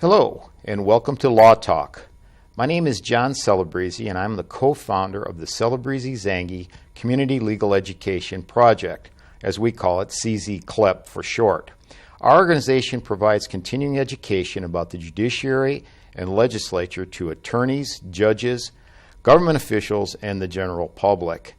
Hello, and welcome to Law Talk. My name is John Celebrezze, and I'm the co-founder of the Celebrezze-Zangi Community Legal Education Project, as we call it, CZ-CLEP for short. Our organization provides continuing education about the judiciary and legislature to attorneys, judges, government officials, and the general public.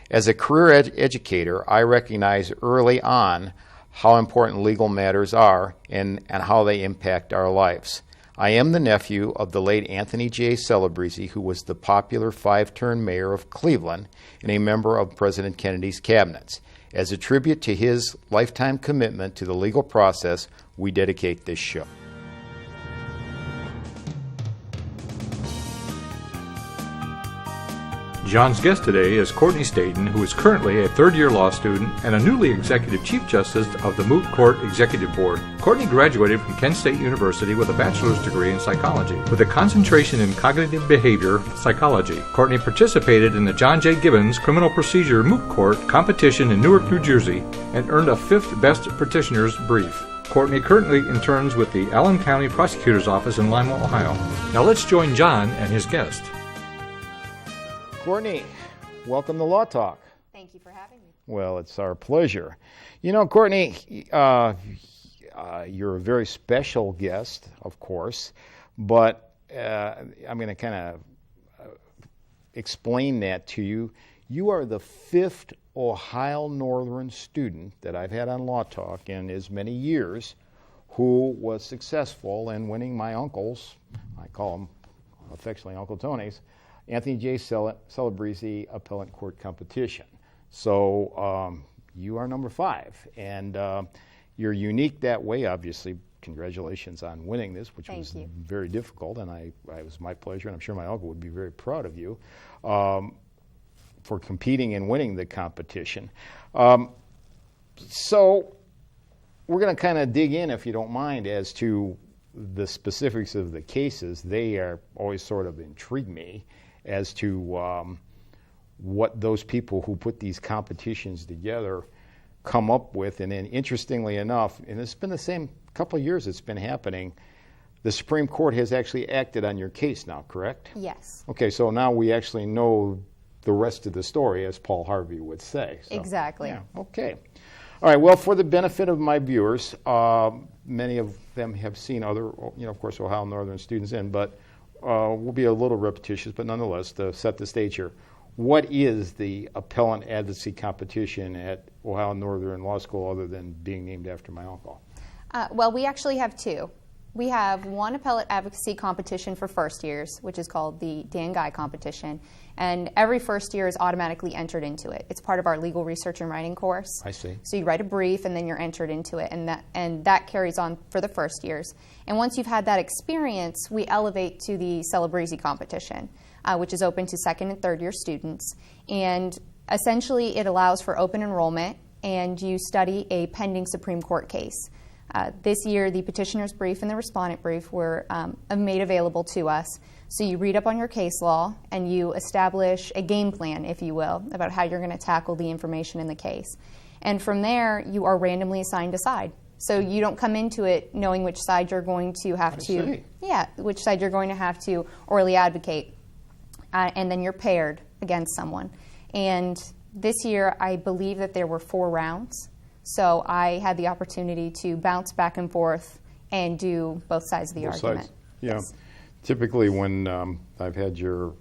As a career educator, I recognize early on how important legal matters are and how they impact our lives. I am the nephew of the late Anthony J. Celebrezze, who was the popular five-term mayor of Cleveland and a member of President Kennedy's cabinets. As a tribute to his lifetime commitment to the legal process, we dedicate this show. John's guest today is Courtney Staton, who is currently a third-year law student and a newly Executive Chief Justice of the Moot Court Executive Board. Courtney graduated from Kent State University with a bachelor's degree in psychology, with a concentration in cognitive behavior psychology. Courtney participated in the John J. Gibbons Criminal Procedure Moot Court competition in Newark, New Jersey, and earned a 5th Best Petitioner's Brief. Courtney currently interns with the Allen County Prosecutor's Office in Lima, Ohio. Now let's join John and his guest. Courtney, welcome to Law Talk. Thank you for having me. Well, it's our pleasure. You know, Courtney, you're a very special guest, of course, but I'm going to kind of explain that to you. You are the 5th Ohio Northern student that I've had on Law Talk in as many years who was successful in winning my uncle's, I call him affectionately Uncle Tony's, Anthony J. Celebrezze Appellate Court Competition. So you are number 5, and you're unique that way, obviously. Congratulations on winning this, which was very difficult, and it was my pleasure, and I'm sure my uncle would be very proud of you for competing and winning the competition. So we're going to kind of dig in, if you don't mind, as to the specifics of the cases. They are always sort of intrigue me as to what those people who put these competitions together come up with. And then interestingly enough, and it's been the same couple of years it's been happening, the Supreme Court has actually acted on your case now, correct? Yes. Okay, so now we actually know the rest of the story, as Paul Harvey would say. So, exactly. Yeah, okay. All right, well, for the benefit of my viewers, many of them have seen other, of course, Ohio Northern students in, but we'll be a little repetitious, but nonetheless, to set the stage here. What is the appellant advocacy competition at Ohio Northern Law School other than being named after my uncle? Well, we actually have 2. We have one appellate advocacy competition for first years, which is called the Dan Guy competition, and every first year is automatically entered into it. It's part of our legal research and writing course. I see. So you write a brief, and then you're entered into it, and that carries on for the first years. And once you've had that experience, we elevate to the Celebrezze competition, which is open to second and third year students. And essentially, it allows for open enrollment, and you study a pending Supreme Court case. This year, the petitioner's brief and the respondent brief were made available to us. So you read up on your case law and you establish a game plan, if you will, about how you're going to tackle the information in the case. And from there, you are randomly assigned a side. So you don't come into it knowing which side you're going to have which side you're going to have to orally advocate. And then you're paired against someone. And this year, I believe that there were 4 rounds. So I had the opportunity to bounce back and forth and do both sides of the argument. Sides. Yeah. Yes. Typically when I've had your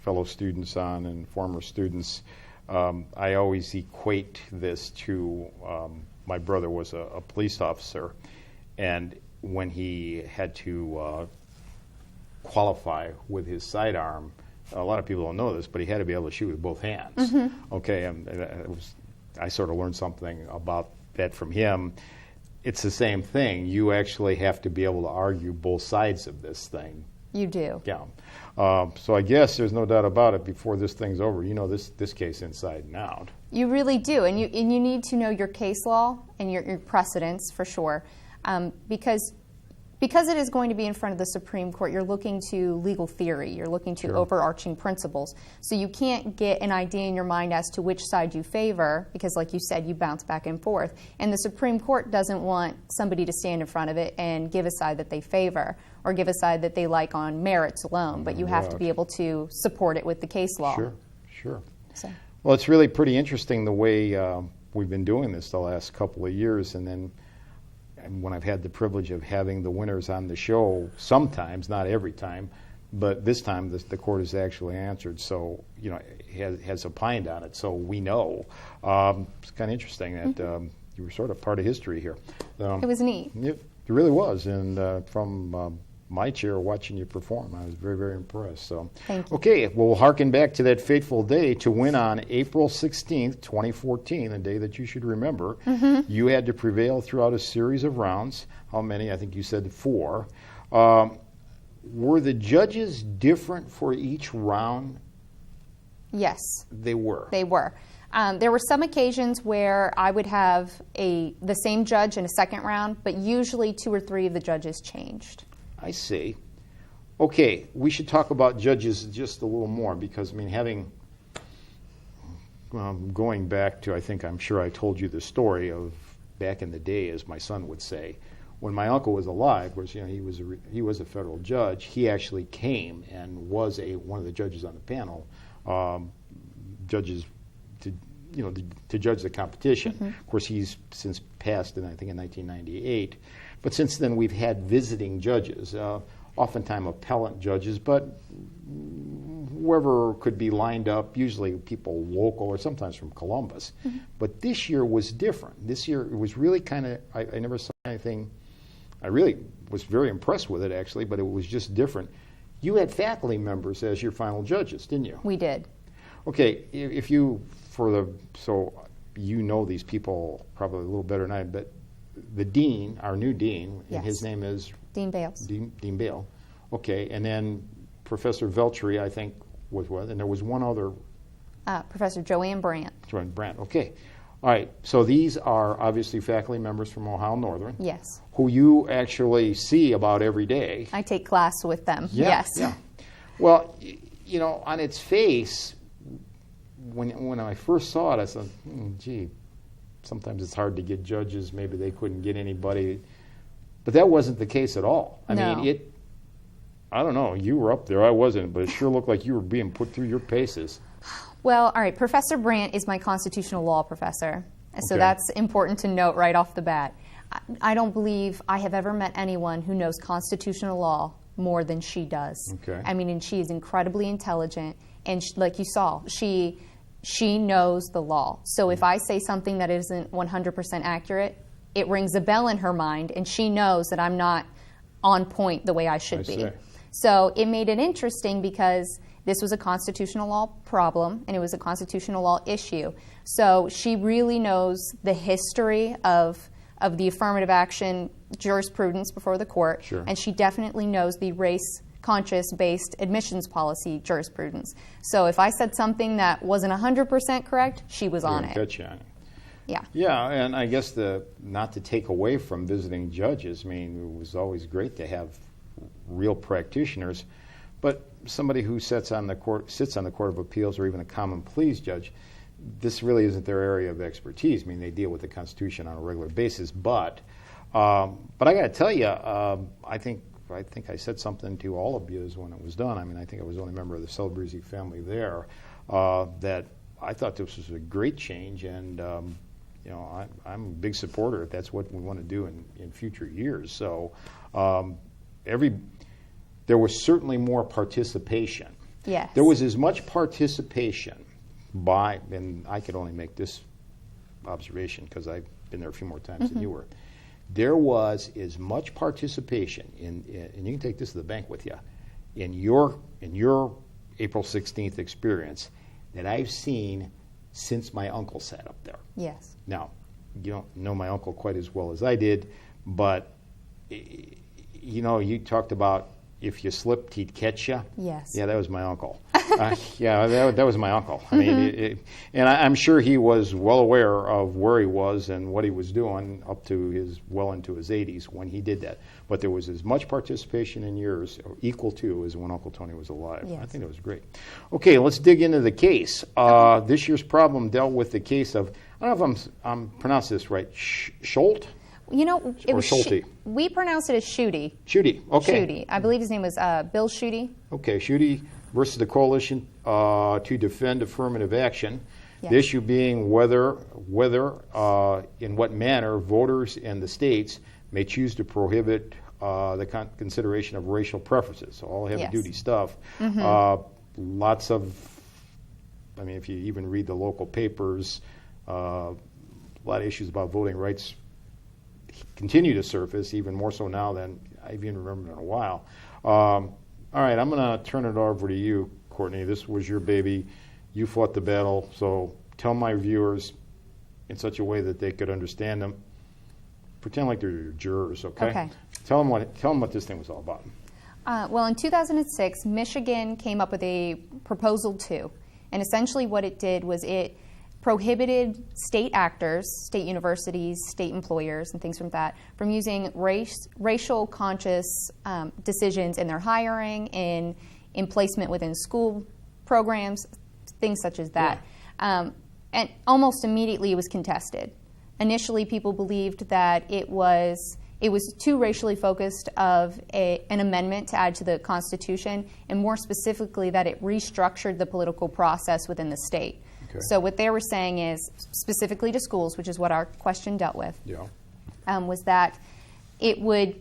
fellow students on and former students, I always equate this to my brother was a police officer, and when he had to qualify with his sidearm, a lot of people don't know this, but he had to be able to shoot with both hands. Mm-hmm. Okay, I sort of learned something about that from him. It's the same thing. You actually have to be able to argue both sides of this thing. You do. Yeah. So I guess there's no doubt about it, before this thing's over, you know this case inside and out. You really do, and you need to know your case law and your precedents for sure, because because it is going to be in front of the Supreme Court, you're looking to legal theory, you're looking to overarching principles. So you can't get an idea in your mind as to which side you favor, because like you said, you bounce back and forth. And the Supreme Court doesn't want somebody to stand in front of it and give a side that they favor or give a side that they like on merits alone, but you have to be able to support it with the case law. Sure. So. Well, it's really pretty interesting the way we've been doing this the last couple of years, and then when I've had the privilege of having the winners on the show, sometimes, not every time, but this time the court has actually answered, so, has opined on it, so we know. It's kind of interesting that you were sort of part of history here. It was neat. It really was, and from my chair watching you perform, I was very, very impressed. So, thank you. Okay, well, we'll harken back to that fateful day to win on April 16th, 2014, a day that you should remember. You had to prevail throughout a series of rounds. How many? I think you said 4. Were the judges different for each round? Yes. They were. They were. There were some occasions where I would have the same judge in a second round, but usually 2 or 3 of the judges changed. I see. Okay, we should talk about judges just a little more because, going back to, I'm sure I told you the story of back in the day, as my son would say, when my uncle was alive, of course, he was a federal judge. He actually came and was one of the judges on the panel, judges to judge the competition. Of course, he's since passed, in 1998. But since then, we've had visiting judges, oftentimes appellant judges, but whoever could be lined up, usually people local or sometimes from Columbus. But this year was different. This year it was really kind of, I never saw anything, I really was very impressed with it actually, but it was just different. You had faculty members as your final judges, didn't you? We did. Okay, so you know these people probably a little better than I, but the dean, our new dean, and his name is? Dean Bales. Dean Bale. Okay, and then Professor Veltri, I think, was what? And there was one other? Professor Joanne Brandt. Joanne Brandt, okay. All right, so these are obviously faculty members from Ohio Northern. Yes. Who you actually see about every day. I take class with them, yes. Yeah. Well, on its face, when I first saw it, I said, gee, sometimes it's hard to get judges. Maybe they couldn't get anybody. But that wasn't the case at all. I mean, I don't know. You were up there. I wasn't. But it sure looked like you were being put through your paces. Well, all right. Professor Brandt is my constitutional law professor. So that's important to note right off the bat. I don't believe I have ever met anyone who knows constitutional law more than she does. Okay. And she is incredibly intelligent. And like you saw, she knows the law. So if I say something that isn't 100% accurate, it rings a bell in her mind, and she knows that I'm not on point the way I should be. So it made it interesting because this was a constitutional law problem, and it was a constitutional law issue. So she really knows the history of the affirmative action jurisprudence before the court, and she definitely knows the race-conscious-based admissions policy jurisprudence. So if I said something that wasn't 100% correct, she was on it. Catch you on it. Yeah. Yeah, and I guess not to take away from visiting judges, it was always great to have real practitioners, but somebody who sits on the Court of Appeals or even a common pleas judge, this really isn't their area of expertise. They deal with the Constitution on a regular basis, but I got to tell you, I think I said something to all of you when it was done. I think I was the only member of the Celebrezze family there, that I thought this was a great change, and I'm a big supporter if that's what we want to do in future years. So there was certainly more participation. Yes. There was as much participation and I could only make this observation because I've been there a few more times than you were. There was as much participation and you can take this to the bank with you, in your April 16th experience that I've seen since my uncle sat up there. Yes. Now, you don't know my uncle quite as well as I did, but you talked about if you slipped, he'd catch you. Yes. Yeah, that was my uncle. Yeah, that was my uncle. I mean, and I'm sure he was well aware of where he was and what he was doing up to well into his 80s when he did that. But there was as much participation in yours, or equal to, as when Uncle Tony was alive. Yes. I think it was great. Okay, let's dig into the case. This year's problem dealt with the case of, I don't know if I'm pronouncing this right, Scholt? You know, it Or was Schulte? we pronounced it as Schutte. Schutte, okay. Schutte. I believe his name was Bill Schutte. Okay, Schutte versus the Coalition to Defend Affirmative Action. Yes. The issue being whether, in what manner voters in the states may choose to prohibit the consideration of racial preferences. So all heavy-duty stuff. Lots of, I mean, if you even read the local papers, a lot of issues about voting rights continue to surface, even more so now than I've even remembered in a while. All right, I'm going to turn it over to you, Courtney. This was your baby. You fought the battle, so tell my viewers in such a way that they could understand them. Pretend like they're your jurors, okay? Okay. Tell them what this thing was all about. Well, in 2006, Michigan came up with a Proposal 2, and essentially what it did was it prohibited state actors, state universities, state employers, and things from that from using racial conscious decisions in their hiring, in placement within school programs, things such as that. Yeah. And almost immediately it was contested. Initially, people believed that it was too racially focused of an amendment to add to the Constitution, and more specifically that it restructured the political process within the state. Okay. So what they were saying is, specifically to schools, which is what our question dealt with, was that it would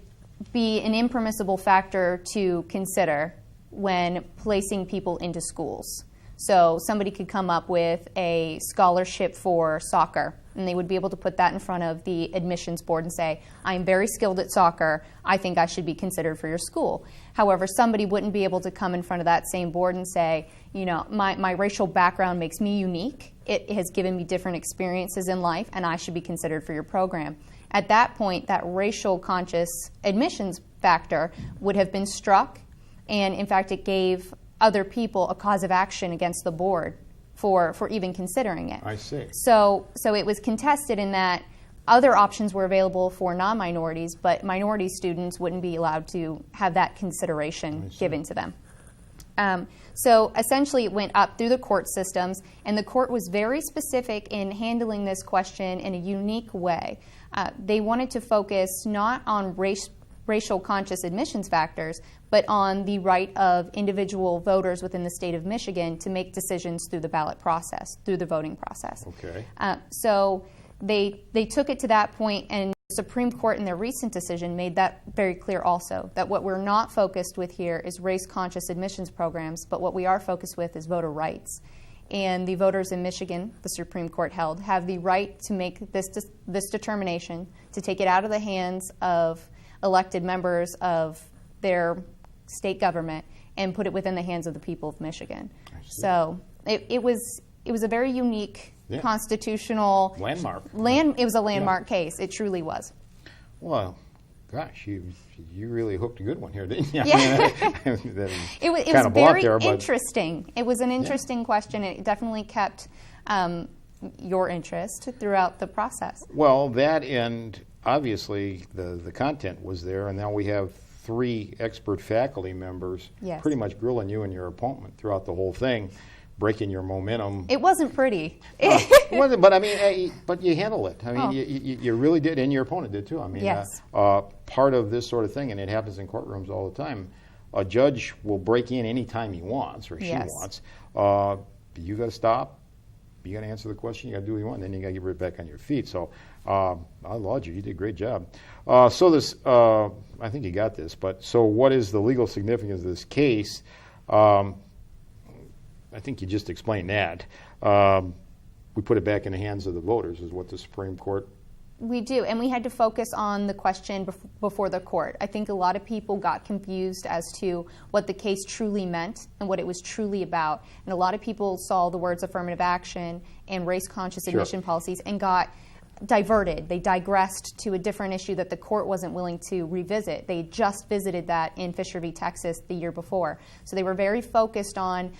be an impermissible factor to consider when placing people into schools. So somebody could come up with a scholarship for soccer, and they would be able to put that in front of the admissions board and say, I'm very skilled at soccer, I think I should be considered for your school. However, somebody wouldn't be able to come in front of that same board and say, you know, my racial background makes me unique, it has given me different experiences in life, and I should be considered for your program. At that point, that racial conscious admissions factor would have been struck, and in fact it gave other people a cause of action against the board for even considering it. I see. So it was contested in that other options were available for non-minorities, but minority students wouldn't be allowed to have that consideration given to them. So essentially it went up through the court systems, and the court was very specific in handling this question in a unique way. They wanted to focus not on racial conscious admissions factors, but on the right of individual voters within the state of Michigan to make decisions through the ballot process, through the voting process. Okay. So they took it to that point, and the Supreme Court in their recent decision made that very clear also, that what we're not focused with here is race-conscious admissions programs, but what we are focused with is voter rights. And the voters in Michigan, the Supreme Court held, have the right to make this determination, to take it out of the hands of elected members of their state government and put it within the hands of the people of Michigan. So it was a very unique constitutional landmark. It was a landmark case. It truly was. Well, gosh, you really hooked a good one here, didn't you? Yeah. It was very there, interesting. It was an interesting question. It definitely kept your interest throughout the process. Well, that, and obviously the content was there, and now we have 3 expert faculty members pretty much grilling you and your opponent throughout the whole thing, breaking your momentum. It wasn't pretty. But I mean, but you handled it. I mean, you really did, and your opponent did too. I mean, part of this sort of thing, and it happens in courtrooms all the time, a judge will break in any time he wants or she wants. You got to stop. You got to answer the question. You got to do what you want. And then you got to get right back on your feet. So I laud you. You did a great job. So this, I think you got this. But so what is the legal significance of this case? I think you just explained that. We put it back in the hands of the voters, is what the Supreme Court. We do, and we had to focus on the question before the court. I think a lot of people got confused as to what the case truly meant and what it was truly about. And a lot of people saw the words affirmative action and race-conscious admission policies and got diverted. They digressed to a different issue that the court wasn't willing to revisit. They just visited that in Fisher v. Texas the year before. So they were very focused on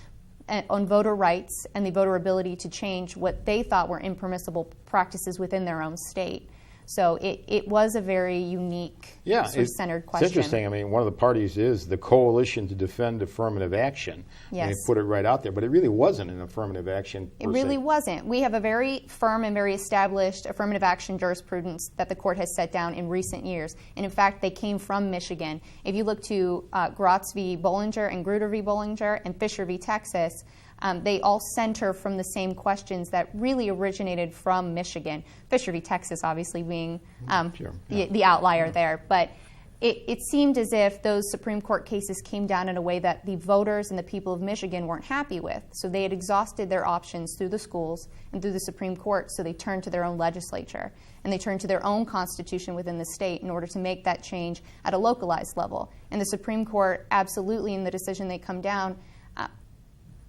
on voter rights and the voter ability to change what they thought were impermissible practices within their own state. So it was a very unique, sort of centered question. It's interesting. I mean, one of the parties is the Coalition to Defend Affirmative Action. Yes. They put it right out there, but it really wasn't an affirmative action per It really se. wasn't. We have a very firm and very established affirmative action jurisprudence that the court has set down in recent years. And in fact, they came from Michigan. If you look to Gratz v. Bollinger and Grutter v. Bollinger and Fisher v. Texas, they all center from the same questions that really originated from Michigan. Fisher v. Texas obviously being the outlier there. But it seemed as if those Supreme Court cases came down in a way that the voters and the people of Michigan weren't happy with. So they had exhausted their options through the schools and through the Supreme Court, so they turned to their own legislature. And they turned to their own constitution within the state in order to make that change at a localized level. And the Supreme Court absolutely, in the decision they come down,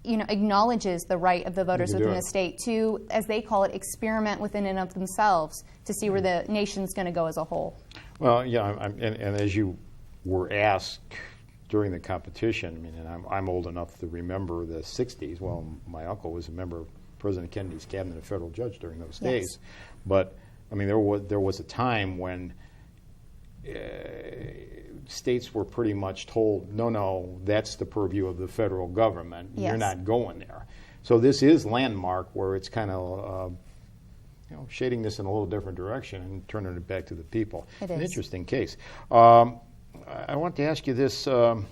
acknowledges the right of the voters within the state to, as they call it, experiment within and of themselves to see where the nation's going to go as a whole. Well, yeah, and as you were asked during the competition, I mean, and I'm old enough to remember the 60s. Well, my uncle was a member of President Kennedy's cabinet, a federal judge during those days. But, I mean, there was a time when states were pretty much told, no, that's the purview of the federal government. Yes. You're not going there. So this is landmark where it's kind of shading this in a little different direction and turning it back to the people. It An is. interesting case. I want to ask you this. In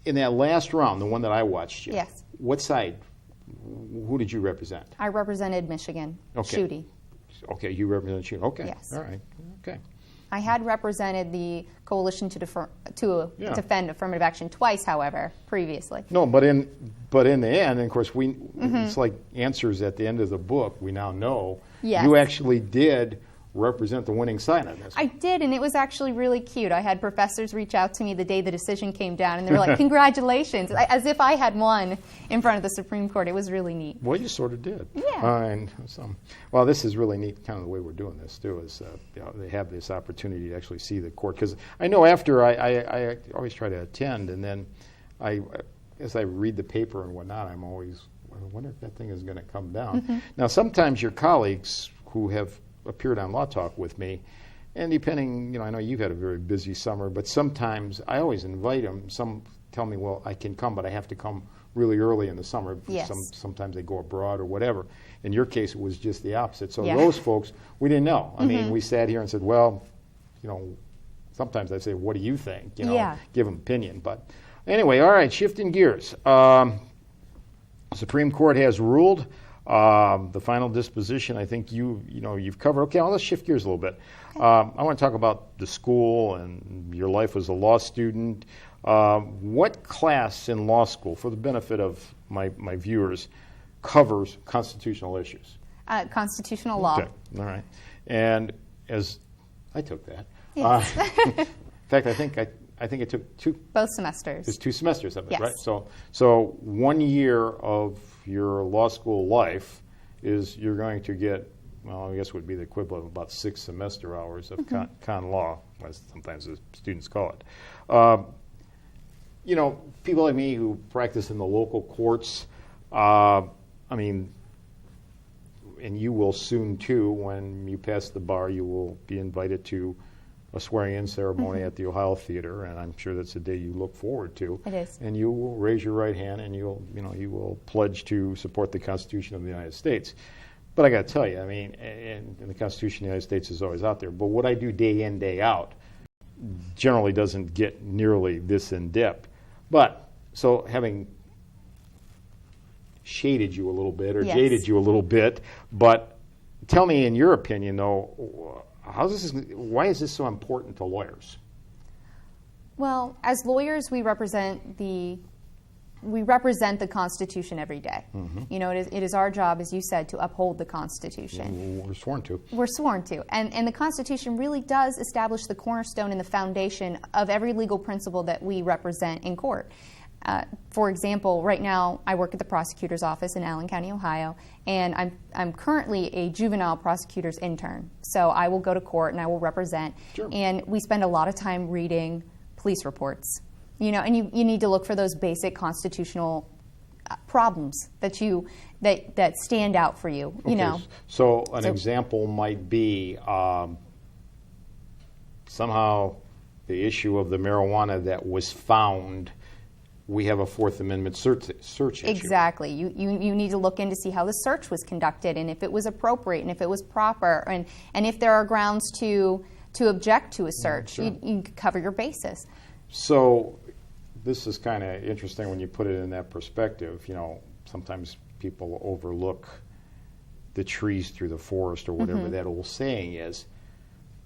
that last round, the one that I watched you, Yes. what side? Who did you represent? I represented Michigan, Okay. Schuette. Okay, you represent you. Okay. Yes. All right. Okay. I had represented the Coalition to Yeah. Defend Affirmative Action twice, however, previously. No, but in the end, and of course, it's like answers at the end of the book. We now know Yes. you actually did represent the winning side on this. I did, and it was actually really cute. I had professors reach out to me the day the decision came down, and they were like, congratulations, as if I had won in front of the Supreme Court. It was really neat. Well, you sort of did. Yeah. And well, this is really neat, kind of the way we're doing this, too, is they have this opportunity to actually see the court. Because I know after I always try to attend, and then as I read the paper and whatnot, I'm always, I wonder if that thing is going to come down. Mm-hmm. Now, sometimes your colleagues who have appeared on Law Talk with me, and depending, I know you've had a very busy summer, but sometimes I always invite them. Some tell me, well, I can come, but I have to come really early in the summer. Yes. Sometimes they go abroad or whatever. In your case, it was just the opposite. So Yeah. those folks, we didn't know. I mean, we sat here and said, well, sometimes I say, what do you think? Yeah. Give them opinion. But anyway, all right, shifting gears. Supreme Court has ruled. The final disposition, I think you've covered. Okay, well, let's shift gears a little bit. I want to talk about the school and your life as a law student. What class in law school, for the benefit of my viewers, covers constitutional issues? Constitutional law. Okay, all right. And as I took that, Yes. in fact, I think it took Both semesters. It's 2 semesters of it, Yes. right? So 1 year of your law school life is you're going to get, well, I guess would be the equivalent of about 6 semester hours of con law, as sometimes the students call it. People like me who practice in the local courts, and you will soon too, when you pass the bar, you will be invited to a swearing-in ceremony at the Ohio Theater, and I'm sure that's a day you look forward to. It is. And you will raise your right hand, and you will pledge to support the Constitution of the United States. But I got to tell you, and the Constitution of the United States is always out there. But what I do day in, day out, generally doesn't get nearly this in depth. But so having shaded you a little bit or Yes. jaded you a little bit, but tell me, in your opinion, though. Why is this so important to lawyers? Well, as lawyers, we represent the Constitution every day. It is our job, as you said, to uphold the Constitution. We're sworn to. We're sworn to. And the Constitution really does establish the cornerstone and the foundation of every legal principle that we represent in court. For example, right now I work at the prosecutor's office in Allen County, Ohio, and I'm currently a juvenile prosecutor's intern. So I will go to court and I will represent. Sure. And we spend a lot of time reading police reports. And you need to look for those basic constitutional problems that stand out for you. So an example might be somehow the issue of the marijuana that was found. We have a Fourth Amendment search issue. Exactly. You need to look in to see how the search was conducted and if it was appropriate and if it was proper and if there are grounds to object to a search. Sure. You cover your bases. So this is kind of interesting when you put it in that perspective. Sometimes people overlook the trees through the forest or whatever that old saying is.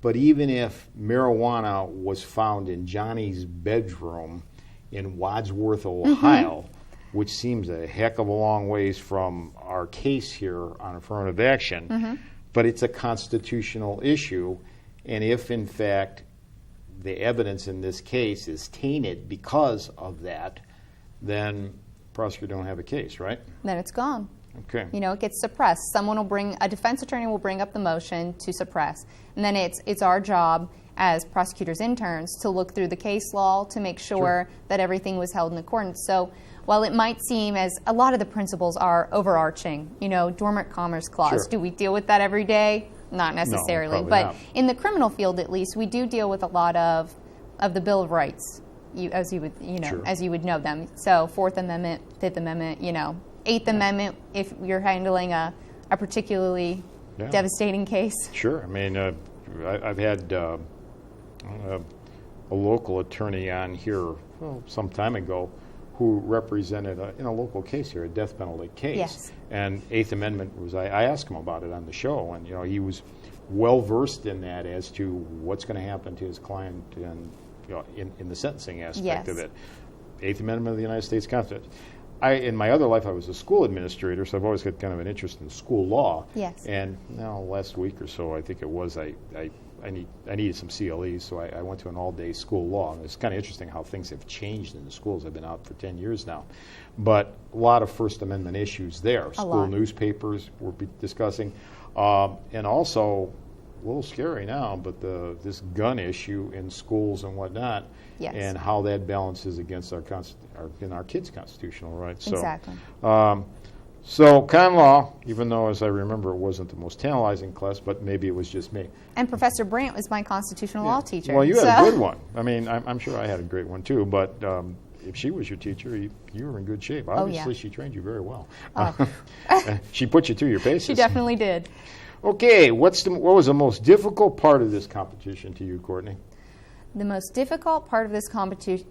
But even if marijuana was found in Johnny's bedroom in Wadsworth, Ohio, which seems a heck of a long ways from our case here on affirmative action, but it's a constitutional issue, and if in fact the evidence in this case is tainted because of that, then the prosecutor don't have a case, right? Then it's gone. Okay. It gets suppressed. A defense attorney will bring up the motion to suppress, and then it's our job as prosecutors' interns to look through the case law to make sure that everything was held in accordance. So while it might seem as a lot of the principles are overarching, dormant commerce clause, do we deal with that every day? Not necessarily. No, but not. In the criminal field, at least, we do deal with a lot of the Bill of Rights, as you would know them. So Fourth Amendment, Fifth Amendment, Eighth Amendment, if you're handling a particularly devastating case. Sure. I mean, I've had a local attorney on here some time ago who represented in a local case here, a death penalty case. Yes. And Eighth Amendment was, I asked him about it on the show, and he was well versed in that as to what's going to happen to his client and in the sentencing aspect of it. Eighth Amendment of the United States Constitution. In my other life, I was a school administrator, so I've always had kind of an interest in school law. Yes. And last week or so, I think it was, I needed some CLEs, so I went to an all-day school law. And it's kind of interesting how things have changed in the schools. I've been out for 10 years now. But a lot of First Amendment issues there. School newspapers we're discussing. And also, a little scary now, but this gun issue in schools and whatnot, and how that balances against our kids' constitutional rights. Exactly. So common law, even though, as I remember, it wasn't the most tantalizing class, but maybe it was just me. And Professor Brandt was my constitutional law teacher. Well, you had a good one. I mean, I'm sure I had a great one too, but if she was your teacher, you were in good shape. Obviously, she trained you very well. She put you through your paces. She definitely did. Okay, what was the most difficult part of this competition to you, Courtney? The most difficult part of this competition,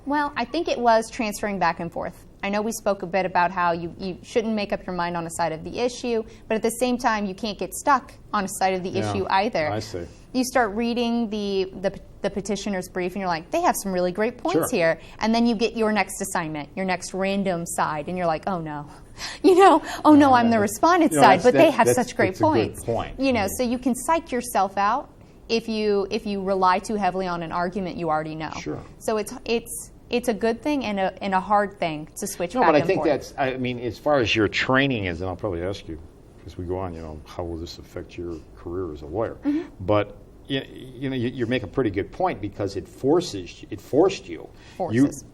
well, I think it was transferring back and forth. I know we spoke a bit about how you shouldn't make up your mind on a side of the issue, but at the same time, you can't get stuck on a side of the issue either. I see. You start reading the petitioner's brief, and you're like, they have some really great points here. And then you get your next assignment, your next random side, and you're like, oh no. I'm the respondent side, but they have such great points. A good point. So you can psych yourself out if you rely too heavily on an argument you already know. Sure. So it's a good thing and a hard thing to switch back and forth. No, but I think that's, as far as your training is, and I'll probably ask you as we go on, how will this affect your career as a lawyer? Mm-hmm. But you make a pretty good point because it forced you.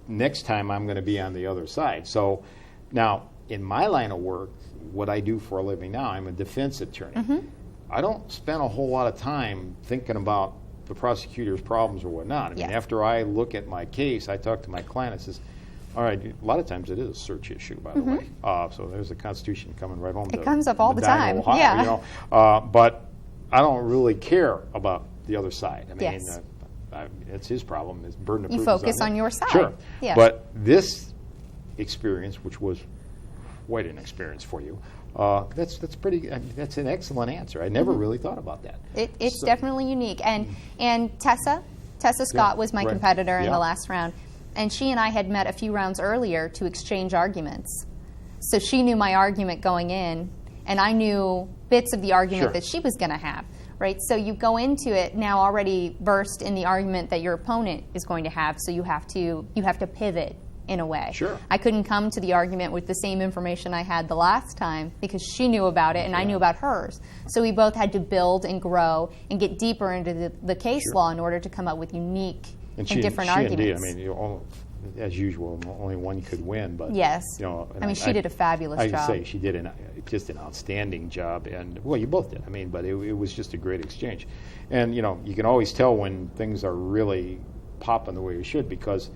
Next time I'm going to be on the other side. So now, in my line of work, what I do for a living now, I'm a defense attorney. Mm-hmm. I don't spend a whole lot of time thinking about the prosecutor's problems or whatnot. I mean, after I look at my case, I talk to my client and says, all right, a lot of times it is a search issue, by the way. So there's the Constitution coming right home. It comes up all the time. Ohio, but I don't really care about the other side. I mean, it's his problem. His burden of proof is on him. You focus on your side. Sure. Yeah. But this experience, which was quite an experience for you, that's an excellent answer. I never really thought about that. It's definitely unique. And Tessa Scott was my competitor in the last round. And she and I had met a few rounds earlier to exchange arguments. So she knew my argument going in, and I knew bits of the argument that she was going to have. Right? So you go into it now already versed in the argument that your opponent is going to have, so you have to pivot in a way. Sure. I couldn't come to the argument with the same information I had the last time because she knew about it and I knew about hers. So we both had to build and grow and get deeper into the case law in order to come up with unique and different arguments. Indeed. I mean, as usual, only one could win. But Yes. you know, I mean, she did a fabulous I job. say she did just an outstanding job, and well, you both did. I mean, but it was just a great exchange, and you know, you can always tell when things are really popping the way it should, because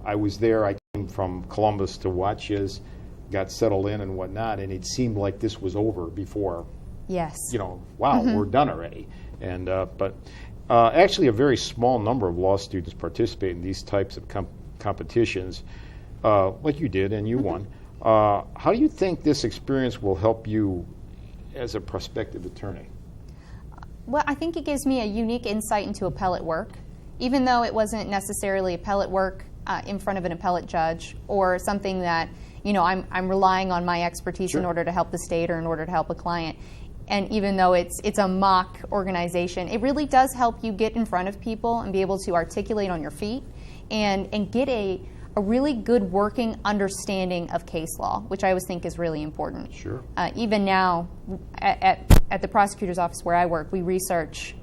I was there. I came from Columbus to watch his, got settled in and whatnot, and it seemed like this was over before. Yes. You know, wow, we're done already. And but actually, a very small number of law students participate in these types of competitions, like you did, and you won. How do you think this experience will help you as a prospective attorney? Well, I think it gives me a unique insight into appellate work, even though it wasn't necessarily appellate work in front of an appellate judge or something that, you know, I'm relying on my expertise Sure. in order to help the state or in order to help a client. And even though it's a mock organization, it really does help you get in front of people and be able to articulate on your feet and get a really good working understanding of case law, which I always think is really important. Sure. Even now, at the prosecutor's office where I work, we research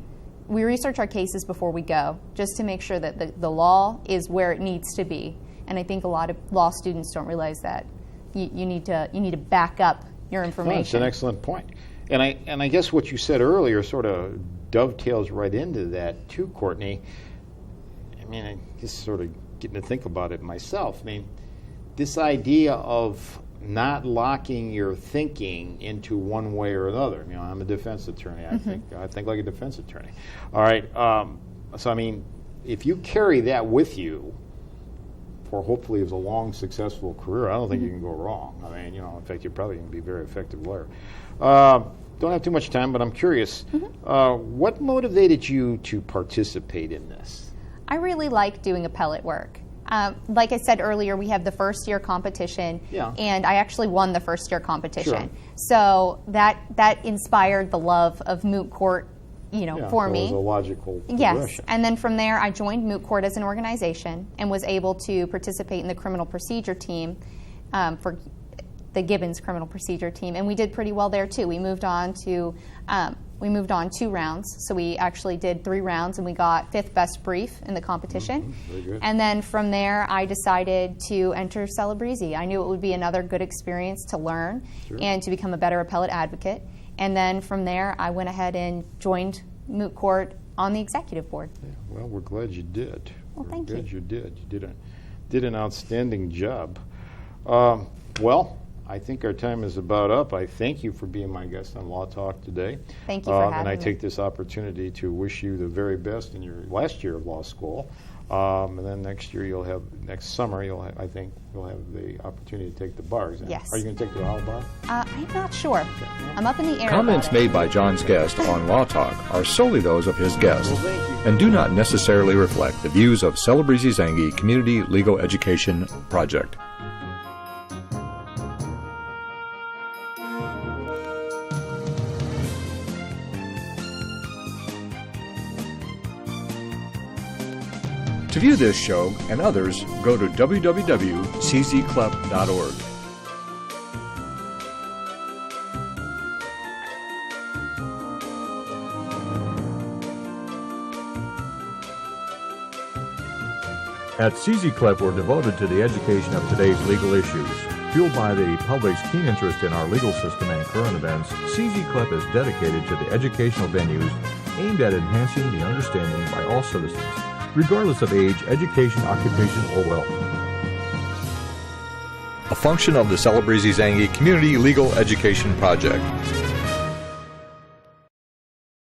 our cases before we go, just to make sure that the law is where it needs to be. And I think a lot of law students don't realize that you need to back up your information. That's an excellent point. And I guess what you said earlier sort of dovetails right into that too, Courtney. I mean, I just sort of getting to think about it myself. I mean, this idea of not locking your thinking into one way or another. You know, I'm a defense attorney. I think like a defense attorney. All right. So I mean, if you carry that with you for hopefully a long, successful career, I don't think you can go wrong. I mean, you know, in fact, you're probably going to be a very effective lawyer. Don't have too much time, but I'm curious. What motivated you to participate in this? I really like doing appellate work. Like I said earlier, we have the first year competition, and I actually won the first year competition. Sure. So that inspired the love of moot court, you know, for me. It was a logical progression. Yes, and then from there, I joined moot court as an organization and was able to participate in the criminal procedure team for the Gibbons criminal procedure team, and we did pretty well there too. We moved on 2 rounds, so we actually did 3 rounds, and we got 5th best brief in the competition. Very good. And then from there, I decided to enter Celebrezze. I knew it would be another good experience to learn and to become a better appellate advocate. And then from there, I went ahead and joined moot court on the executive board. Yeah, well, we're glad you did. Well, thank you. We're glad you did. You did an outstanding job. Well, I think our time is about up. I thank you for being my guest on Law Talk today. Thank you for having me. And I me. take this opportunity to wish you the very best in your last year of law school. And then next summer, I think you'll have the opportunity to take the bar exam. Yes. Are you going to take the Ohio bar? I'm not sure. I'm up in the air. Comments about it. made by John's guest on Law Talk are solely those of his guest Well, thank you. and do not necessarily reflect the views of Celebrezze Zangi Community Legal Education Project. To view this show and others, go to www.czclep.org. At CZ we're devoted to the education of today's legal issues. Fueled by the public's keen interest in our legal system and current events, CZ is dedicated to the educational venues aimed at enhancing the understanding by all citizens, regardless of age, education, occupation, or wealth. A function of the Celebrezze Zangi Community Legal Education Project.